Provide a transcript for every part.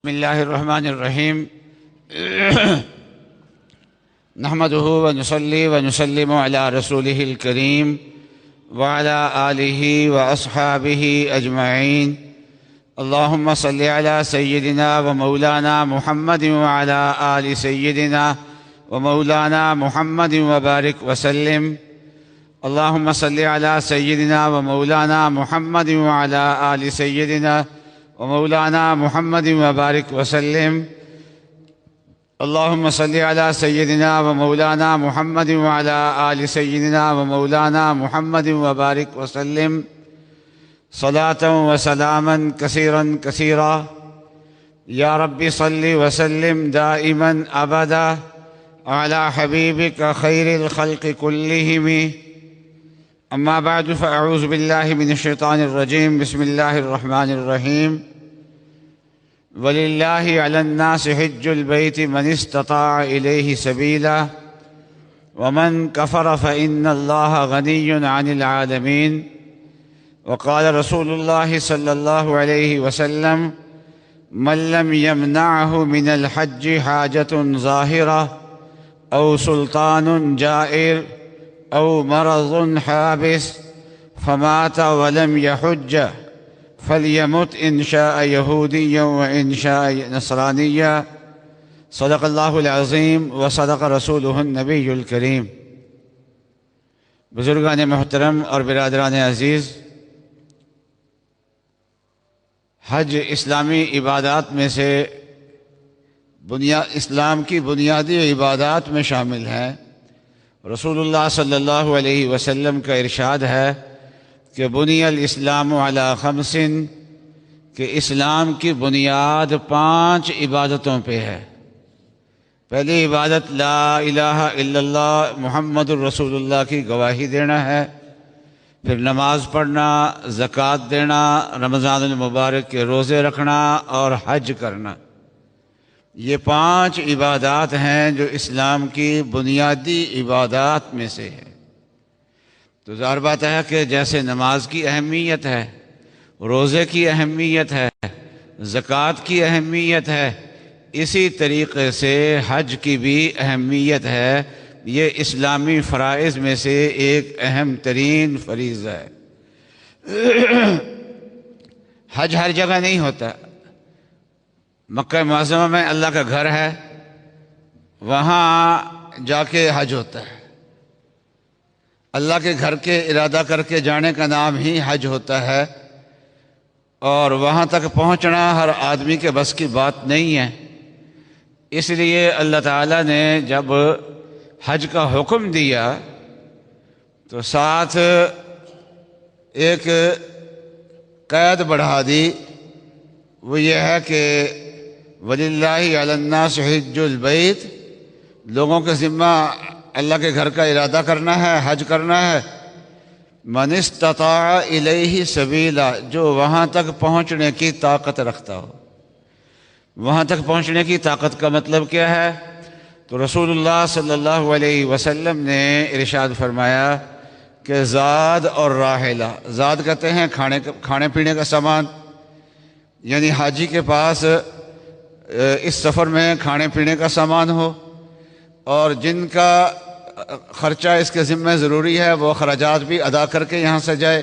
بسم الله الرحمن الرحيم. نحمده ونصلي ونسلم على رسوله الكريم وعلى آله وأصحابه أجمعين. اللهم صل على سيدنا ومولانا محمد وعلى آل سيدنا ومولانا محمد وبارك وسلم. اللهم صل على سيدنا ومولانا محمد وعلى آل سيدنا ومولانا محمد وبارك وسلم. اللهم صل على سيدنا ومولانا محمد وعلى آل سيدنا ومولانا محمد وبارك وسلم صلاة وسلاما كثيرا كثيرا. يا رب صل وسلم دائما أبدا على حبيبك خير الخلق كلهم. أما بعد، فأعوذ بالله من الشيطان الرجيم. بسم الله الرحمن الرحيم. ولله على الناس حج البيت من استطاع إليه سبيلا ومن كفر فإن الله غني عن العالمين. وقال رسول الله صلى الله عليه وسلم: من لم يمنعه من الحج حاجة ظاهرة أو سلطان جائر أو مرض حابس فمات ولم يحج فليمت إن شاء يهوديا وإن شاء نصرانيا. صدق الله العظيم وصدق رسوله النبی الکریم. بزرگان محترم اور برادران عزیز، حج اسلامی عبادات میں سے اسلام کی بنیادی عبادات میں شامل ہے. رسول اللہ صلی اللہ علیہ وسلم کا ارشاد ہے کہ بنی الاسلام علی خمس، کہ اسلام کی بنیاد 5 عبادتوں پہ ہے. پہلی عبادت لا الہ الا اللہ محمد الرسول اللہ کی گواہی دینا ہے، پھر نماز پڑھنا، زکوٰۃ دینا، رمضان المبارک کے روزے رکھنا اور حج کرنا. یہ 5 عبادات ہیں جو اسلام کی بنیادی عبادات میں سے ہے. تو ظاہر بات ہے کہ جیسے نماز کی اہمیت ہے، روزے کی اہمیت ہے، زکوٰۃ کی اہمیت ہے، اسی طریقے سے حج کی بھی اہمیت ہے. یہ اسلامی فرائض میں سے ایک اہم ترین فریضہ ہے. حج ہر جگہ نہیں ہوتا. مکہ معظمہ میں اللہ کا گھر ہے، وہاں جا کے حج ہوتا ہے. اللہ کے گھر کے ارادہ کر کے جانے کا نام ہی حج ہوتا ہے، اور وہاں تک پہنچنا ہر آدمی کے بس کی بات نہیں ہے. اس لیے اللہ تعالیٰ نے جب حج کا حکم دیا تو ساتھ ایک قید بڑھا دی. وہ یہ ہے کہ وَلِلَّهِ عَلَى النَّاسِ حِجُّ الْبَيْتِ، لوگوں کے ذمہ اللہ کے گھر کا ارادہ کرنا ہے، حج کرنا ہے. مَنِ اسْتَطَاعَ إِلَيْهِ سَبِيلًا، جو وہاں تک پہنچنے کی طاقت رکھتا ہو. وہاں تک پہنچنے کی طاقت کا مطلب کیا ہے؟ تو رسول اللہ صلی اللہ علیہ وسلم نے ارشاد فرمایا کہ زاد اور راحلہ، زاد کہتے ہیں کھانے پینے کا سامان، یعنی حاجی کے پاس اس سفر میں کھانے پینے کا سامان ہو، اور جن کا خرچہ اس کے ذمہ ضروری ہے وہ اخراجات بھی ادا کر کے یہاں سے جائے.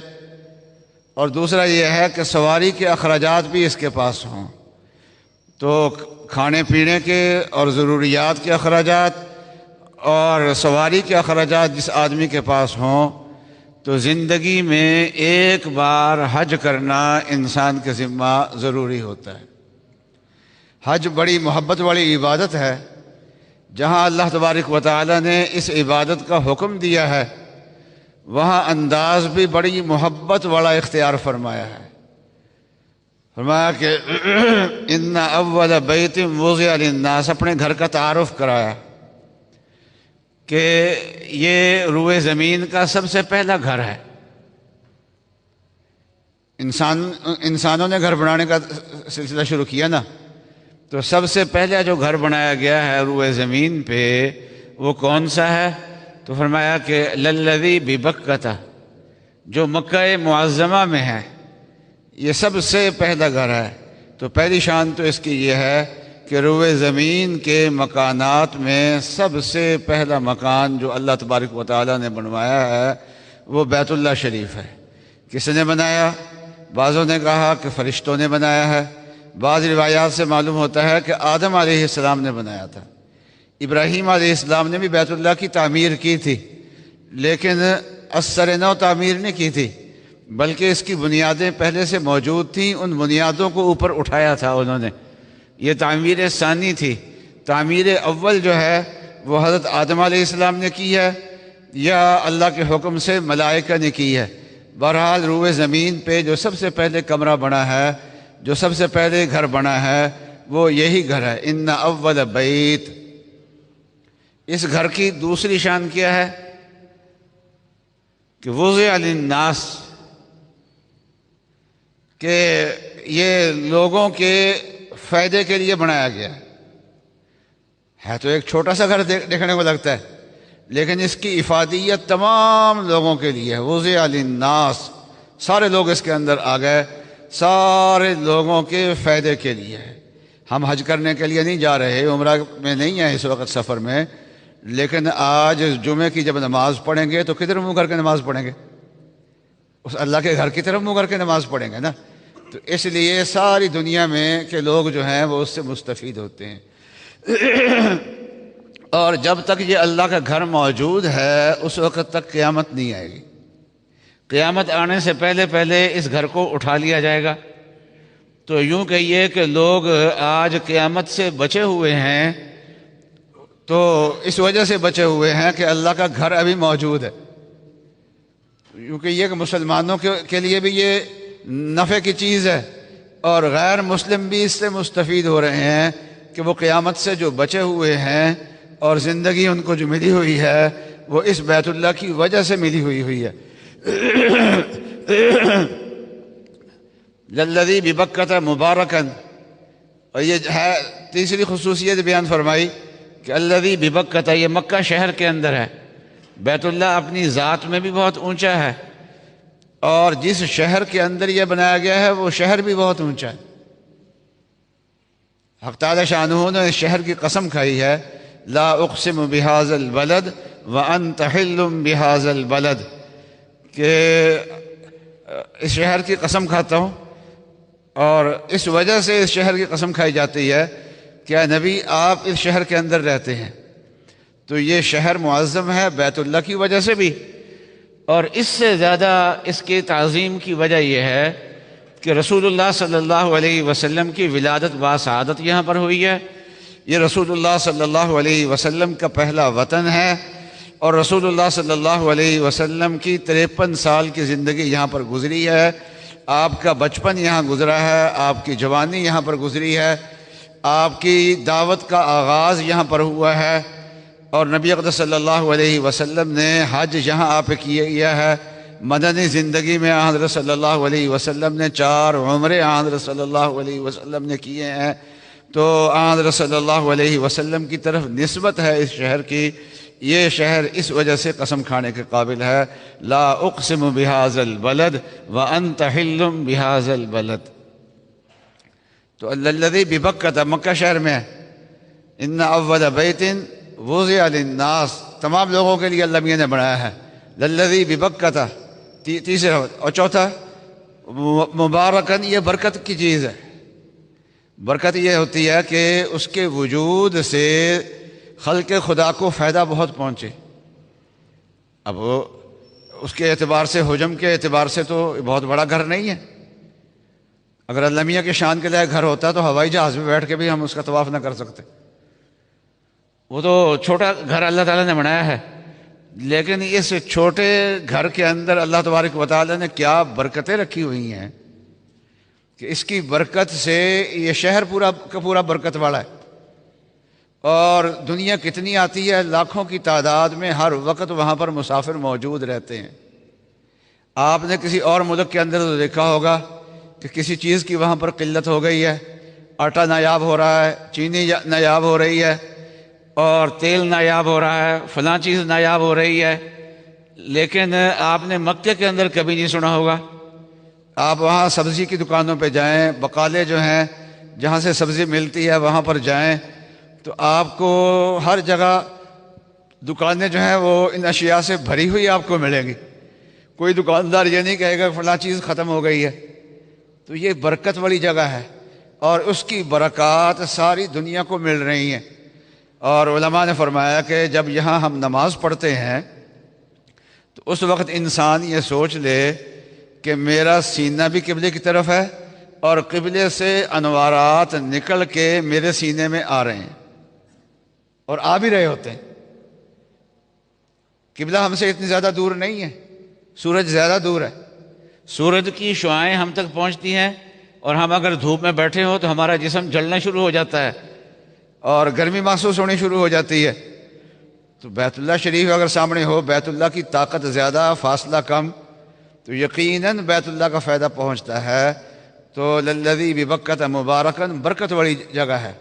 اور دوسرا یہ ہے کہ سواری کے اخراجات بھی اس کے پاس ہوں. تو کھانے پینے کے اور ضروریات کے اخراجات اور سواری کے اخراجات جس آدمی کے پاس ہوں، تو زندگی میں ایک بار حج کرنا انسان کے ذمہ ضروری ہوتا ہے. حج بڑی محبت والی عبادت ہے. جہاں اللہ تبارک و تعالی نے اس عبادت کا حکم دیا ہے، وہاں انداز بھی بڑی محبت والا اختیار فرمایا ہے. فرمایا کہ ان اول بیت وضع للناس، اپنے گھر کا تعارف کرایا کہ یہ روئے زمین کا سب سے پہلا گھر ہے. انسانوں نے گھر بنانے کا سلسلہ شروع کیا نا، تو سب سے پہلے جو گھر بنایا گیا ہے روئے زمین پہ وہ کون سا ہے؟ تو فرمایا کہ للذی ببکۃ، جو مکہ معظمہ میں ہے، یہ سب سے پہلا گھر ہے. تو پہلی شان تو اس کی یہ ہے کہ روئے زمین کے مکانات میں سب سے پہلا مکان جو اللہ تبارک و تعالیٰ نے بنوایا ہے وہ بیت اللہ شریف ہے۔ کس نے بنایا؟ بعضوں نے کہا کہ فرشتوں نے بنایا ہے، بعض روایات سے معلوم ہوتا ہے کہ آدم علیہ السلام نے بنایا تھا۔ ابراہیم علیہ السلام نے بھی بیت اللہ کی تعمیر کی تھی، لیکن اثر نو تعمیر نہیں کی تھی، بلکہ اس کی بنیادیں پہلے سے موجود تھیں، ان بنیادوں کو اوپر اٹھایا تھا انہوں نے۔ یہ تعمیر ثانی تھی۔ تعمیر اول جو ہے وہ حضرت آدم علیہ السلام نے کی ہے یا اللہ کے حکم سے ملائکہ نے کی ہے۔ بہرحال روئے زمین پہ جو سب سے پہلے کمرہ بنا ہے، جو سب سے پہلے گھر بنا ہے، وہ یہی گھر ہے۔ ان اول بیت۔ اس گھر کی دوسری شان کیا ہے کہ وضع للناس، کہ یہ لوگوں کے فائدے کے لیے بنایا گیا ہے۔ تو ایک چھوٹا سا گھر دیکھنے کو لگتا ہے، لیکن اس کی افادیت تمام لوگوں کے لیے ہے۔ وضع للناس، سارے لوگ اس کے اندر آ گئے، سارے لوگوں کے فائدے کے لیے ہے۔ ہم حج کرنے کے لیے نہیں جا رہے، عمرہ میں نہیں ہیں اس وقت سفر میں، لیکن آج جمعے کی جب نماز پڑھیں گے تو کدھر منہ کر کے نماز پڑھیں گے؟ اس اللہ کے گھر کی طرف منہ کر کے نماز پڑھیں گے نا۔ تو اس لیے ساری دنیا میں کے لوگ جو ہیں وہ اس سے مستفید ہوتے ہیں۔ اور جب تک یہ اللہ کا گھر موجود ہے اس وقت تک قیامت نہیں آئے گی۔ قیامت آنے سے پہلے پہلے اس گھر کو اٹھا لیا جائے گا۔ تو یوں کہیے کہ لوگ آج قیامت سے بچے ہوئے ہیں، تو اس وجہ سے بچے ہوئے ہیں کہ اللہ کا گھر ابھی موجود ہے۔ یوں کہیے کہ مسلمانوں کے لیے بھی یہ نفع کی چیز ہے، اور غیر مسلم بھی اس سے مستفید ہو رہے ہیں کہ وہ قیامت سے جو بچے ہوئے ہیں اور زندگی ان کو جو ملی ہوئی ہے وہ اس بیت اللہ کی وجہ سے ملی ہوئی ہے۔ للذی ببکۃ مبارکا، اور یہ ہے تیسری خصوصیت بیان فرمائی کہ الذی ببکۃ، یہ مکہ شہر کے اندر ہے۔ بیت اللہ اپنی ذات میں بھی بہت اونچا ہے، اور جس شہر کے اندر یہ بنایا گیا ہے وہ شہر بھی بہت اونچا ہے۔ حق تعالی شانہ نے اس شہر کی قسم کھائی ہے، لا اقسم بہذا البلد وانت حل بہذا البلد، کہ اس شہر کی قسم کھاتا ہوں، اور اس وجہ سے اس شہر کی قسم کھائی جاتی ہے کہ اے نبی آپ اس شہر کے اندر رہتے ہیں۔ تو یہ شہر معظم ہے بیت اللہ کی وجہ سے بھی، اور اس سے زیادہ اس کی تعظیم کی وجہ یہ ہے کہ رسول اللہ صلی اللہ علیہ وسلم کی ولادت باسعادت یہاں پر ہوئی ہے۔ یہ رسول اللہ صلی اللہ علیہ وسلم کا پہلا وطن ہے، اور رسول اللہ صلی اللہ علیہ وسلم کی 53 سال کی زندگی یہاں پر گزری ہے۔ آپ کا بچپن یہاں گزرا ہے، آپ کی جوانی یہاں پر گزری ہے، آپ کی دعوت کا آغاز یہاں پر ہوا ہے، اور نبی اقدس صلی اللہ علیہ وسلم نے حج یہاں آپ کیا ہے۔ مدنی زندگی میں حضرت صلی اللہ علیہ وسلم نے 4 عمرے حضرت صلی اللہ علیہ وسلم نے کیے ہیں۔ تو حضرت صلی اللہ علیہ وسلم کی طرف نسبت ہے اس شہر کی۔ یہ شہر اس وجہ سے قسم کھانے کے قابل ہے، لا اقسم بہذا البلد وانت حل بہذا البلد۔ تو الذی ببکۃ مکہ شہر میں ہے۔ ان اول بیت وضع للناس، تمام لوگوں کے لیے اللہ میاں نے بنایا ہے۔ للذی ببکۃ تیسرا، اور چوتھا مبارکن، یہ برکت کی چیز ہے۔ برکت یہ ہوتی ہے کہ اس کے وجود سے خلق خدا کو فائدہ بہت پہنچے۔ اب اس کے اعتبار سے، حجم کے اعتبار سے تو بہت بڑا گھر نہیں ہے۔ اگر اللہ میاں کے شان کے لائق گھر ہوتا تو ہوائی جہاز میں بیٹھ کے بھی ہم اس کا طواف نہ کر سکتے۔ وہ تو چھوٹا گھر اللہ تعالیٰ نے بنایا ہے، لیکن اس چھوٹے گھر کے اندر اللہ تبارک و تعالیٰ نے کیا برکتیں رکھی ہوئی ہیں کہ اس کی برکت سے یہ شہر پورا کا پورا برکت والا ہے۔ اور دنیا کتنی آتی ہے، لاکھوں کی تعداد میں ہر وقت وہاں پر مسافر موجود رہتے ہیں۔ آپ نے کسی اور ملک کے اندر تو دیکھا ہوگا کہ کسی چیز کی وہاں پر قلت ہو گئی ہے، آٹا نایاب ہو رہا ہے، چینی نایاب ہو رہی ہے، اور تیل نایاب ہو رہا ہے، فلاں چیز نایاب ہو رہی ہے، لیکن آپ نے مکے کے اندر کبھی نہیں سنا ہوگا۔ آپ وہاں سبزی کی دکانوں پہ جائیں، بقالے جو ہیں جہاں سے سبزی ملتی ہے وہاں پر جائیں تو آپ کو ہر جگہ دکانیں جو ہیں وہ ان اشیاء سے بھری ہوئی آپ کو ملیں گی. کوئی دکاندار یہ نہیں کہے گا فلاں چیز ختم ہو گئی ہے. تو یہ برکت والی جگہ ہے اور اس کی برکات ساری دنیا کو مل رہی ہیں. اور علماء نے فرمایا کہ جب یہاں ہم نماز پڑھتے ہیں تو اس وقت انسان یہ سوچ لے کہ میرا سینہ بھی قبلے کی طرف ہے اور قبلے سے انوارات نکل کے میرے سینے میں آ رہے ہیں اور آ بھی رہے ہوتے ہیں. قبلہ ہم سے اتنی زیادہ دور نہیں ہے، سورج زیادہ دور ہے. سورج کی شعاعیں ہم تک پہنچتی ہیں اور ہم اگر دھوپ میں بیٹھے ہوں تو ہمارا جسم جلنا شروع ہو جاتا ہے اور گرمی محسوس ہونی شروع ہو جاتی ہے. تو بیت اللہ شریف اگر سامنے ہو، بیت اللہ کی طاقت زیادہ، فاصلہ کم، تو یقیناً بیت اللہ کا فائدہ پہنچتا ہے. تو للذی ببکۃ مبارکاً، برکت والی جگہ ہے.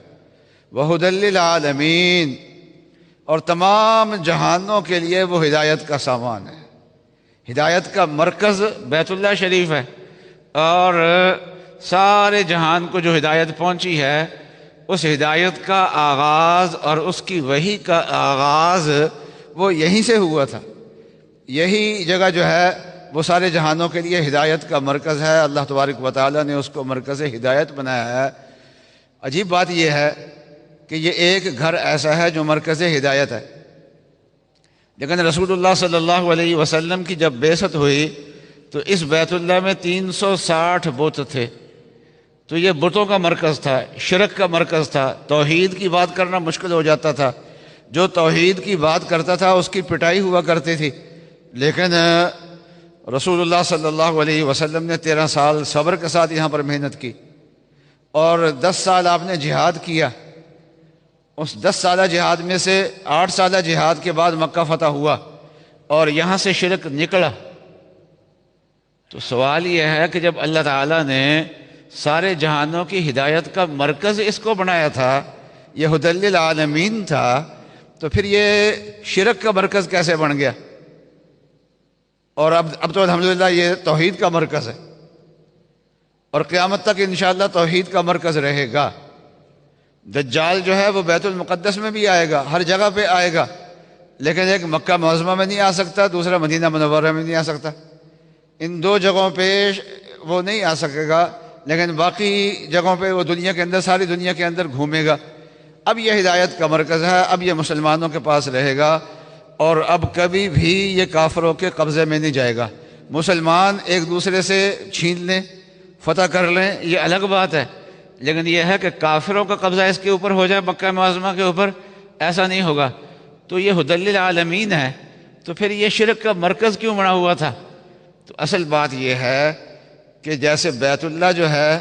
وہدی للعالمین، اور تمام جہانوں کے لیے وہ ہدایت کا سامان ہے. ہدایت کا مرکز بیت اللہ شریف ہے اور سارے جہان کو جو ہدایت پہنچی ہے اس ہدایت کا آغاز اور اس کی وحی کا آغاز وہ یہیں سے ہوا تھا. یہی جگہ جو ہے وہ سارے جہانوں کے لیے ہدایت کا مرکز ہے. اللہ تبارک و تعالیٰ نے اس کو مرکز ہدایت بنایا ہے. عجیب بات یہ ہے کہ یہ ایک گھر ایسا ہے جو مرکز ہدایت ہے، لیکن رسول اللہ صلی اللہ علیہ وسلم کی جب بعثت ہوئی تو اس بیت اللہ میں 360 بت تھے. تو یہ بتوں کا مرکز تھا، شرک کا مرکز تھا. توحید کی بات کرنا مشکل ہو جاتا تھا. جو توحید کی بات کرتا تھا اس کی پٹائی ہوا کرتی تھی. لیکن رسول اللہ صلی اللہ علیہ وسلم نے 13 سال صبر کے ساتھ یہاں پر محنت کی اور 10 سال آپ نے جہاد کیا. اس 10 سالہ جہاد میں سے 8 سالہ جہاد کے بعد مکہ فتح ہوا اور یہاں سے شرک نکلا. تو سوال یہ ہے کہ جب اللہ تعالیٰ نے سارے جہانوں کی ہدایت کا مرکز اس کو بنایا تھا، یہ ہدی للعالمین تھا، تو پھر یہ شرک کا مرکز کیسے بن گیا؟ اور اب تو الحمدللہ یہ توحید کا مرکز ہے اور قیامت تک انشاءاللہ توحید کا مرکز رہے گا. دجال جو ہے وہ بیت المقدس میں بھی آئے گا، ہر جگہ پہ آئے گا، لیکن ایک مکہ معظمہ میں نہیں آ سکتا، دوسرا مدینہ منورہ میں نہیں آ سکتا. ان 2 جگہوں پہ وہ نہیں آ سکے گا، لیکن باقی جگہوں پہ وہ دنیا کے اندر، ساری دنیا کے اندر گھومے گا. اب یہ ہدایت کا مرکز ہے، اب یہ مسلمانوں کے پاس رہے گا اور اب کبھی بھی یہ کافروں کے قبضے میں نہیں جائے گا. مسلمان ایک دوسرے سے چھین لیں، فتح کر لیں، یہ الگ بات ہے، لیکن یہ ہے کہ کافروں کا قبضہ اس کے اوپر ہو جائے، مکہ معظمہ کے اوپر، ایسا نہیں ہوگا. تو یہ ہدی للعالمین ہے، تو پھر یہ شرک کا مرکز کیوں بنا ہوا تھا؟ تو اصل بات یہ ہے کہ جیسے بیت اللہ جو ہے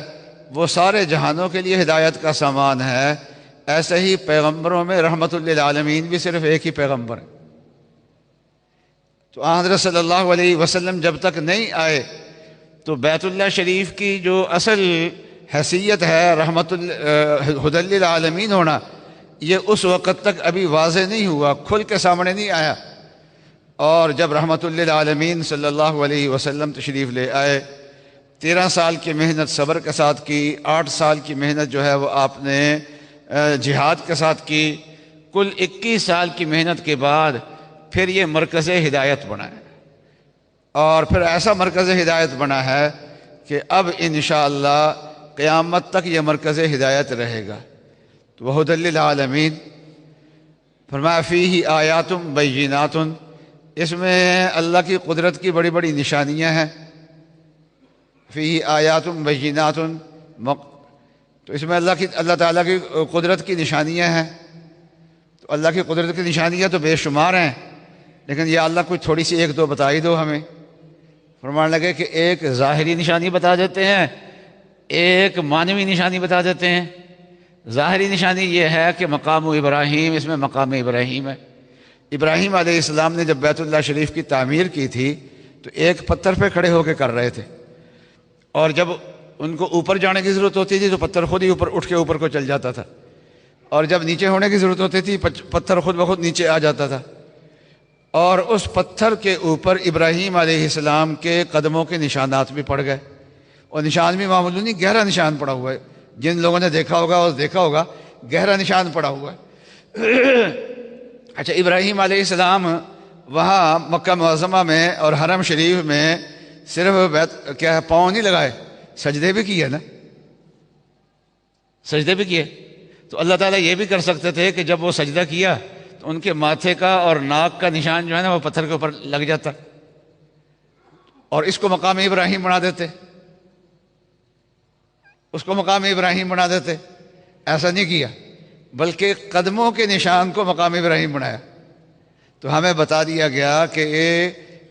وہ سارے جہانوں کے لیے ہدایت کا سامان ہے، ایسے ہی پیغمبروں میں رحمت للعالمین بھی صرف ایک ہی پیغمبر ہے. تو حضرت صلی اللہ علیہ وسلم جب تک نہیں آئے تو بیت اللہ شریف کی جو اصل حیثیت ہے ہدی للعالمین ہونا، یہ اس وقت تک ابھی واضح نہیں ہوا، کھل کے سامنے نہیں آیا. اور جب رحمت للعالمین صلی اللہ علیہ وسلم تشریف لے آئے، 13 سال کی محنت صبر کے ساتھ کی، 8 سال کی محنت جو ہے وہ آپ نے جہاد کے ساتھ کی، کل 21 سال کی محنت کے بعد پھر یہ مرکز ہدایت بنا ہے. اور پھر ایسا مرکز ہدایت بنا ہے کہ اب انشاءاللہ قیامت تک یہ مرکز ہدایت رہے گا. تو وہدی للعالمین، فرمایا فیہ آیات بینات، اس میں اللہ کی قدرت کی بڑی بڑی نشانیاں ہیں. فیہ آیات بینات، تو اس میں اللہ تعالیٰ کی قدرت کی نشانیاں ہیں. تو اللہ کی قدرت کی نشانیاں تو بے شمار ہیں، لیکن یا اللہ کوئی تھوڑی سی 1-2 بتا ہی دو ہمیں. فرمان لگے کہ ایک ظاہری نشانی بتا دیتے ہیں، ایک معنوی نشانی بتا دیتے ہیں. ظاہری نشانی یہ ہے کہ مقام ابراہیم، اس میں مقام ابراہیم ہے. ابراہیم علیہ السلام نے جب بیت اللہ شریف کی تعمیر کی تھی تو ایک پتھر پہ کھڑے ہو کے کر رہے تھے، اور جب ان کو اوپر جانے کی ضرورت ہوتی تھی تو پتھر خود ہی اوپر اٹھ کے اوپر کو چل جاتا تھا، اور جب نیچے ہونے کی ضرورت ہوتی تھی پتھر خود بخود نیچے آ جاتا تھا. اور اس پتھر کے اوپر ابراہیم علیہ السلام کے قدموں کے نشانات بھی پڑ گئے، اور نشان بھی معمولی نہیں، گہرا نشان پڑا ہوا ہے، جن لوگوں نے دیکھا ہوگا اور دیکھا ہوگا گہرا نشان پڑا ہوا ہے۔ اچھا، ابراہیم علیہ السلام وہاں مکہ معظمہ میں اور حرم شریف میں صرف کیا پاؤں نہیں لگائے، سجدے بھی کیے نا، سجدے بھی کیے۔ تو اللہ تعالیٰ یہ بھی کر سکتے تھے کہ جب وہ سجدہ کیا تو ان کے ماتھے کا اور ناک کا نشان جو ہے نا وہ پتھر کے اوپر لگ جاتا، اور اس کو مقام ابراہیم بنا دیتے، اس کو مقام ابراہیم بنا دیتے۔ ایسا نہیں کیا، بلکہ قدموں کے نشان کو مقام ابراہیم بنایا۔ تو ہمیں بتا دیا گیا کہ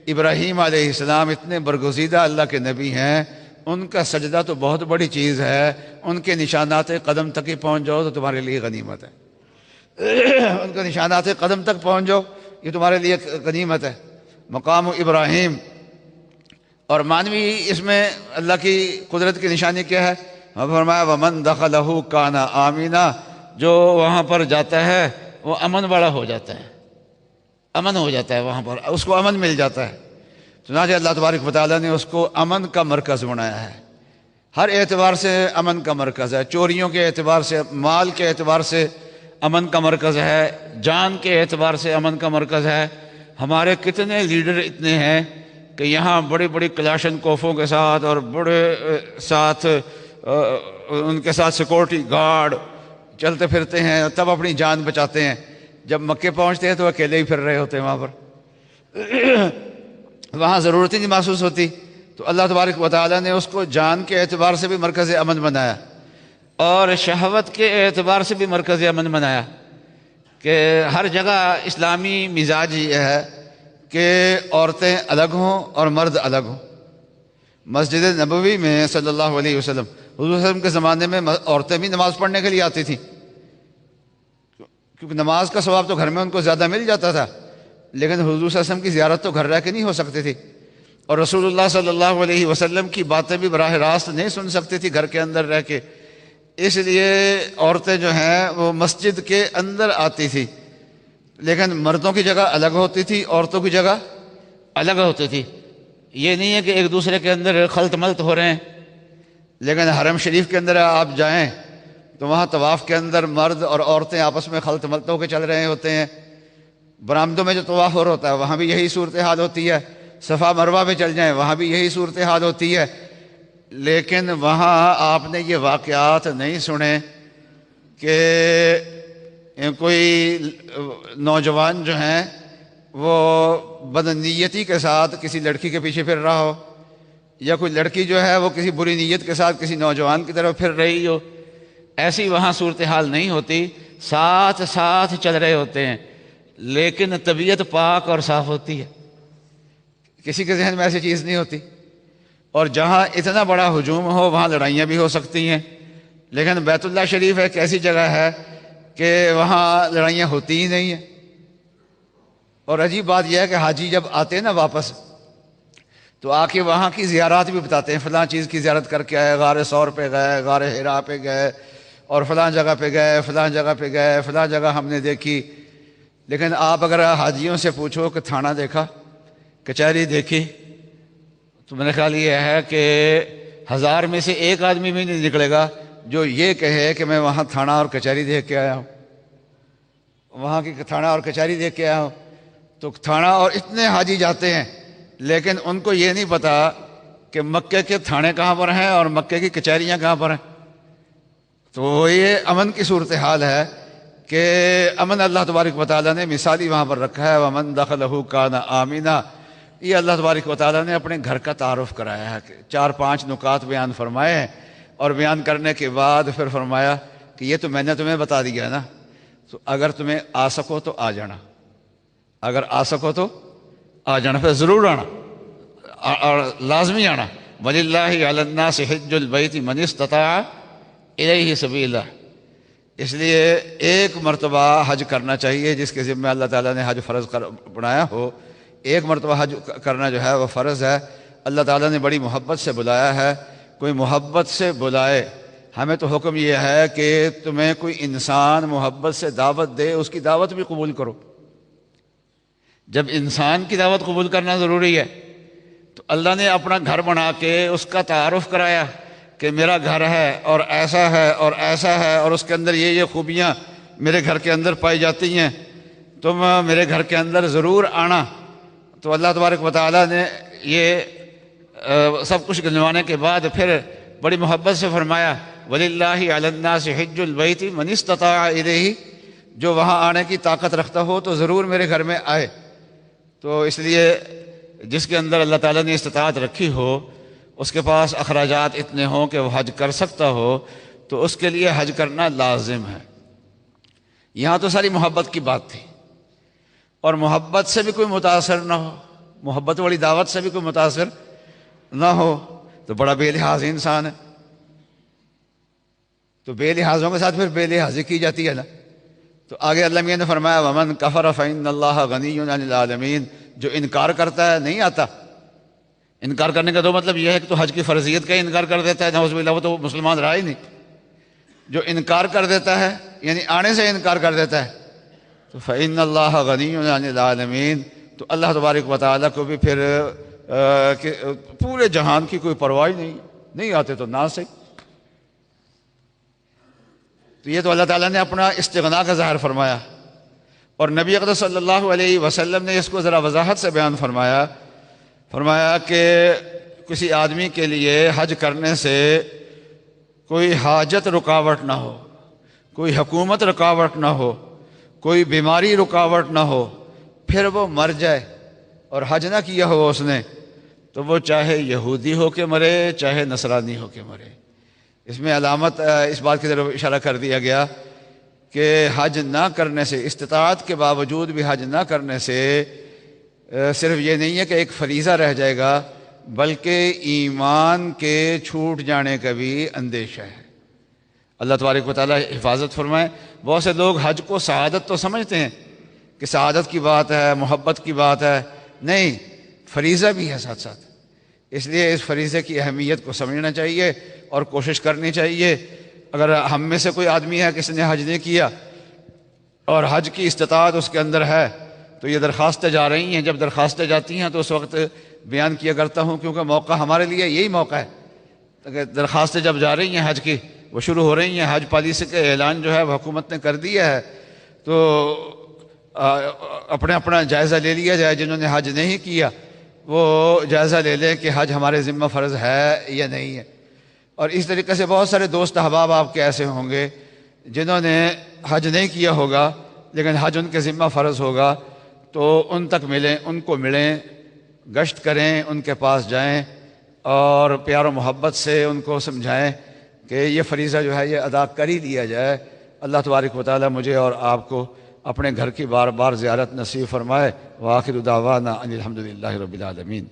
ابراہیم علیہ السلام اتنے برگزیدہ اللہ کے نبی ہیں، ان کا سجدہ تو بہت بڑی چیز ہے، ان کے نشانات قدم تک ہی پہنچ جاؤ تو تمہارے لیے غنیمت ہے۔ ان کے نشانات قدم تک پہنچ جاؤ یہ تمہارے لیے غنیمت ہے۔ مقام ابراہیم اور معنوی اس میں اللہ کی قدرت کی نشانی کیا ہے؟ فرمایا وَمَن دَخَلَهُ كَانَ آمِنًا، جو وہاں پر جاتا ہے وہ امن والا ہو جاتا ہے، امن ہو جاتا ہے، وہاں پر اس کو امن مل جاتا ہے۔ چنانچہ اللہ تبارک و تعالیٰ نے اس کو امن کا مرکز بنایا ہے، ہر اعتبار سے امن کا مرکز ہے، چوریوں کے اعتبار سے، مال کے اعتبار سے امن کا مرکز ہے، جان کے اعتبار سے امن کا مرکز ہے۔ ہمارے کتنے لیڈر اتنے ہیں کہ یہاں بڑی بڑی کلاشن کوفوں کے ساتھ اور بڑے ساتھ ان کے ساتھ سیکورٹی گارڈ چلتے پھرتے ہیں، تب اپنی جان بچاتے ہیں۔ جب مکے پہنچتے ہیں تو اکیلے ہی پھر رہے ہوتے ہیں وہاں پر، وہاں ضرورت ہی نہیں محسوس ہوتی۔ تو اللہ تبارک و تعالیٰ نے اس کو جان کے اعتبار سے بھی مرکز امن بنایا اور شہوت کے اعتبار سے بھی مرکز امن بنایا، کہ ہر جگہ اسلامی مزاج یہ ہے کہ عورتیں الگ ہوں اور مرد الگ ہوں۔ مسجد نبوی میں صلی اللہ علیہ وسلم، حضور صلی اللہ علیہ وسلم کے زمانے میں عورتیں بھی نماز پڑھنے کے لیے آتی تھیں، کیونکہ نماز کا ثواب تو گھر میں ان کو زیادہ مل جاتا تھا، لیکن حضور صلی اللہ علیہ وسلم کی زیارت تو گھر رہ کے نہیں ہو سکتی تھی، اور رسول اللہ صلی اللہ علیہ وسلم کی باتیں بھی براہ راست نہیں سن سکتی تھی گھر کے اندر رہ کے۔ اس لیے عورتیں جو ہیں وہ مسجد کے اندر آتی تھی، لیکن مردوں کی جگہ الگ ہوتی تھی، عورتوں کی جگہ الگ ہوتی تھی۔ یہ نہیں ہے کہ ایک دوسرے کے اندر خلط ملط ہو رہے ہیں، لیکن حرم شریف کے اندر آپ جائیں تو وہاں طواف کے اندر مرد اور عورتیں آپس میں خلط ملط ہو کے چل رہے ہوتے ہیں۔ برآمدوں میں جو طواف ہو رہا ہوتا ہے وہاں بھی یہی صورتحال ہوتی ہے، صفا مروہ پہ چل جائیں وہاں بھی یہی صورتحال ہوتی ہے، لیکن وہاں آپ نے یہ واقعات نہیں سنے کہ کوئی نوجوان جو ہیں وہ بدنیتی کے ساتھ کسی لڑکی کے پیچھے پھر رہا ہو، یا کوئی لڑکی جو ہے وہ کسی بری نیت کے ساتھ کسی نوجوان کی طرف پھر رہی ہو۔ ایسی وہاں صورتحال نہیں ہوتی، ساتھ ساتھ چل رہے ہوتے ہیں، لیکن طبیعت پاک اور صاف ہوتی ہے، کسی کے ذہن میں ایسی چیز نہیں ہوتی۔ اور جہاں اتنا بڑا ہجوم ہو وہاں لڑائیاں بھی ہو سکتی ہیں، لیکن بیت اللہ شریف ایک ایسی جگہ ہے کہ وہاں لڑائیاں ہوتی ہی نہیں ہیں۔ اور عجیب بات یہ ہے کہ حاجی جب آتے ہیں نا واپس تو آ کے وہاں کی زیارات بھی بتاتے ہیں، فلاں چیز کی زیارت کر کے آئے، غار ثور پہ گئے، غار حرا پہ گئے، اور فلاں جگہ پہ گئے، فلاں جگہ پہ گئے، فلاں جگہ ہم نے دیکھی۔ لیکن آپ اگر حاجیوں سے پوچھو کہ تھانہ دیکھا، کچہری دیکھی، تو میرا خیال یہ ہے کہ 1000 میں سے ایک آدمی بھی نہیں نکلے گا جو یہ کہے کہ میں وہاں تھانہ اور کچہری دیکھ کے آیا ہوں، وہاں کی تھانہ اور کچہری دیکھ کے آیا ہوں۔ تو تھانہ اور اتنے حاجی جاتے ہیں، لیکن ان کو یہ نہیں پتا کہ مکے کے تھانے کہاں پر ہیں اور مکے کی کچہریاں کہاں پر ہیں۔ تو یہ امن کی صورتحال ہے کہ امن اللہ تبارک و تعالیٰ نے مثالی وہاں پر رکھا ہے، وَمَن دَخَلَهُ كَانَ آمِنًا۔ یہ اللہ تبارک و تعالیٰ نے اپنے گھر کا تعارف کرایا ہے، 4-5 نکات بیان فرمائے ہیں، اور بیان کرنے کے بعد پھر فرمایا کہ یہ تو میں نے تمہیں بتا دیا ہے نا، تو اگر تمہیں آ سکو تو آ جانا، اگر آ سکو تو آ جانا، پھر ضرور آنا اور لازمی آنا۔ وَلِلَّهِ عَلَى النَّاسِ حِجُّ الْبَيْتِ مَنِ اسْتَطَاعَ إِلَيْهِ سَبِيلًا۔ اس لیے ایک مرتبہ حج کرنا چاہیے، جس کے ذمہ اللہ تعالیٰ نے حج فرض بنایا ہو، ایک مرتبہ حج کرنا جو ہے وہ فرض ہے۔ اللہ تعالیٰ نے بڑی محبت سے بلایا ہے، کوئی محبت سے بلائے، ہمیں تو حکم یہ ہے کہ تمہیں کوئی انسان محبت سے دعوت دے اس کی دعوت بھی قبول کرو۔ جب انسان کی دعوت قبول کرنا ضروری ہے تو اللہ نے اپنا گھر بنا کے اس کا تعارف کرایا کہ میرا گھر ہے اور ایسا ہے اور ایسا ہے اور اس کے اندر یہ خوبیاں میرے گھر کے اندر پائی جاتی ہیں، تم میرے گھر کے اندر ضرور آنا، تو اللہ تبارک و تعالیٰ نے یہ سب کچھ گنوانے کے بعد پھر بڑی محبت سے فرمایا وَلِلَّهِ عَلَى النَّاسِ حِجُّ الْبَيْتِ مَنِ اسْتَطَاعَ إِلَيْهِ، جو وہاں آنے کی طاقت رکھتا ہو تو ضرور میرے گھر میں آئے۔ تو اس لیے جس کے اندر اللہ تعالیٰ نے استطاعت رکھی ہو، اس کے پاس اخراجات اتنے ہوں کہ وہ حج کر سکتا ہو، تو اس کے لیے حج کرنا لازم ہے۔ یہاں تو ساری محبت کی بات تھی، اور محبت سے بھی کوئی متاثر نہ ہو، محبت والی دعوت سے بھی کوئی متاثر نہ ہو تو بڑا بے لحاظ انسان ہے۔ تو بے لحاظوں کے ساتھ پھر بے لحاظی کی جاتی ہے نا۔ تو آگے اللہ میاں نے فرمایا وَمَنْ كَفَرَ فَإِنَّ اللَّهَ غَنِيٌّ عَنِ الْعَالَمِينَ، جو انکار کرتا ہے نہیں آتا۔ انکار کرنے کا دو مطلب یہ ہے کہ تو حج کی فرضیت کا انکار کر دیتا ہے، نعوذ باللہ، وہ تو مسلمان رہا ہی نہیں۔ جو انکار کر دیتا ہے یعنی آنے سے انکار کر دیتا ہے، تو فَإِنَّ اللَّهَ غَنِيٌّ عَنِ الْعَالَمِينَ، تو اللہ تبارک و تعالیٰ کو بھی پھر پورے جہان کی کوئی پرواہ نہیں آتے تو نہ صحیح۔ تو یہ تو اللہ تعالیٰ نے اپنا استغنا کا ظاہر فرمایا، اور نبی اقدس صلی اللہ علیہ وسلم نے اس کو ذرا وضاحت سے بیان فرمایا کہ کسی آدمی کے لیے حج کرنے سے کوئی حاجت رکاوٹ نہ ہو، کوئی حکومت رکاوٹ نہ ہو، کوئی بیماری رکاوٹ نہ ہو، پھر وہ مر جائے اور حج نہ کیا ہو اس نے، تو وہ چاہے یہودی ہو کے مرے چاہے نصرانی ہو کے مرے۔ اس میں علامت اس بات کی طرف اشارہ کر دیا گیا کہ حج نہ کرنے سے، استطاعت کے باوجود بھی حج نہ کرنے سے صرف یہ نہیں ہے کہ ایک فریضہ رہ جائے گا، بلکہ ایمان کے چھوٹ جانے کا بھی اندیشہ ہے۔ اللہ تبارک و تعالیٰ حفاظت فرمائے۔ بہت سے لوگ حج کو سعادت تو سمجھتے ہیں کہ سعادت کی بات ہے، محبت کی بات ہے، نہیں، فریضہ بھی ہے ساتھ ساتھ۔ اس لیے اس فریضے کی اہمیت کو سمجھنا چاہیے اور کوشش کرنی چاہیے۔ اگر ہم میں سے کوئی آدمی ہے کہ اس نے حج نہیں کیا اور حج کی استطاعت اس کے اندر ہے، تو یہ درخواستیں جا رہی ہیں، جب درخواستیں جاتی ہیں تو اس وقت بیان کیا کرتا ہوں، کیونکہ موقع ہمارے لیے یہی موقع ہے۔ درخواستیں جب جا رہی ہیں حج کی، وہ شروع ہو رہی ہیں، حج پالیسی کا اعلان جو ہے وہ حکومت نے کر دیا ہے، تو اپنا جائزہ لے لیا جائے۔ جنہوں نے حج نہیں کیا وہ جائزہ لے لیں کہ حج ہمارے ذمہ فرض ہے یا نہیں ہے۔ اور اس طریقے سے بہت سارے دوست احباب آپ کے ایسے ہوں گے جنہوں نے حج نہیں کیا ہوگا لیکن حج ان کے ذمہ فرض ہوگا، تو ان تک ملیں، ان کو ملیں، گشت کریں، ان کے پاس جائیں اور پیار و محبت سے ان کو سمجھائیں کہ یہ فریضہ جو ہے یہ ادا کر ہی دیا جائے۔ اللہ تبارک و تعالیٰ مجھے اور آپ کو اپنے گھر کی بار بار زیارت نصیب فرمائے۔ وآخر دعوانا ان الحمد للہ رب العالمین۔